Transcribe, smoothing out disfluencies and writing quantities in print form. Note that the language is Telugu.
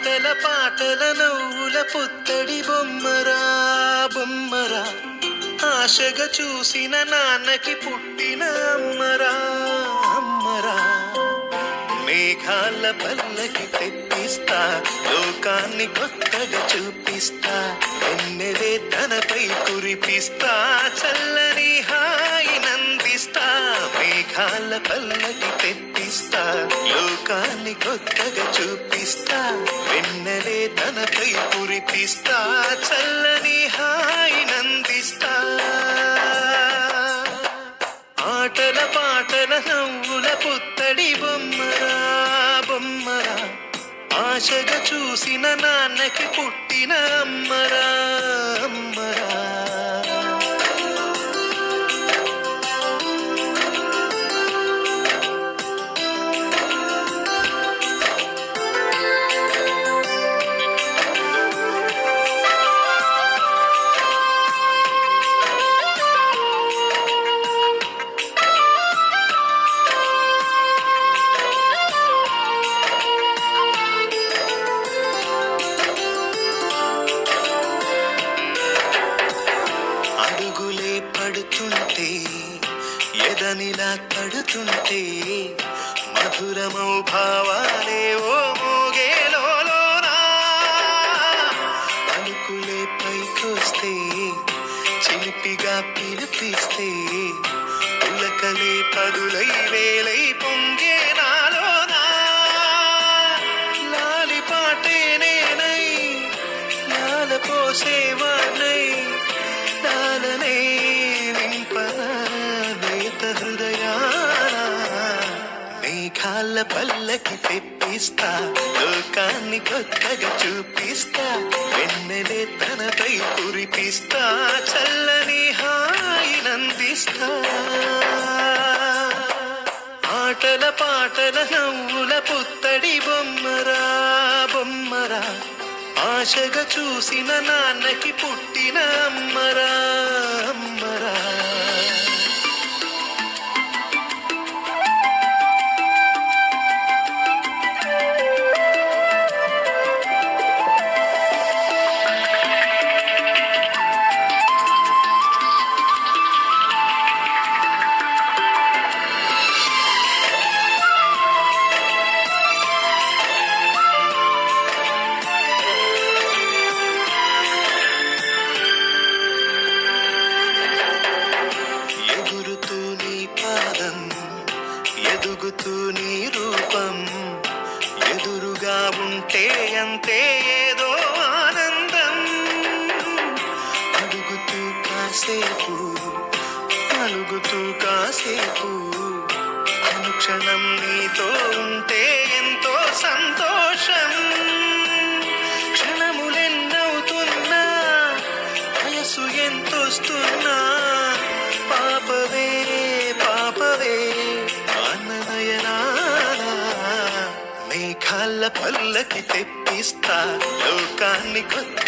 ఆటల పాటల నవ్వుల పుత్తడి బొమ్మరా బొమ్మరా, ఆశగా చూసిన నాన్నకి పుట్టిన అమ్మరా అమ్మరా. మేఘాల పల్లకి తెప్పిస్తా, లోకాన్ని కొత్తగా చూపిస్తా, వెన్నెలే తనపై కురిపిస్తా, చల్లని హాయి నందిస్తా. మేఘాల పల్లకి తెప్పిస్తా, లోకాన్ని కొత్తగా చూపిస్తా, వెన్నెలే తనపై కురిపిస్తా, చల్లని హాయి నందిస్తా. ఆటల పాటల నవ్వుల పుత్తడి బొమ్మరా బొమ్మరా, ఆశగా చూసిన నాన్నకి పుట్టిన అమ్మరా అమ్మరా. అడుగులే పడుతుంటే, ఎదనిలా పడుతుంటే, మధురమౌ భావాలే ఓ మోగేలోనా. పలుకులే పైకొస్తే, చిలిపిగా పిలిపిస్తే, పులకలే పదులై వేలై పొంగే నాలోనా. లాలి పాటే నేనై, లాల పోసేవాణ్ణై, నాలనే నింపన నేత హృదయాన. మేఘాల పల్లకి తెప్పిస్తా, లోకాన్ని కొత్తగా చూపిస్తా, వెన్నెలే తనపై కురిపిస్తా, చల్లని హాయి నందిస్తా. ఆటల పాటల నవ్వుల పుత్తడి బొమ్మరా బొమ్మరా, ఆశగా చూసిన నాన్నకి పుట్టిన అమ్మరా అమ్మరా. ఎగురుతూ నీ పాదం, ఎదుగుతూ నీ రూపం, ఎదురుగా ఉంటే అంతే ఏదో ఆనందం. అడుగుతూ కాసేపు, అలుగుతూ కాసేపు, అనుక్షణం నీతో ఉంటే ఎంతో సంతోషం. క్షణములెన్నవుతున్నా, వయసు ఎంతొస్తున్నా, పాపవే పాపవే అన్ననయనా. మేఘాల పల్లకి తెప్పిస్తా, లోకాన్ని కొత్త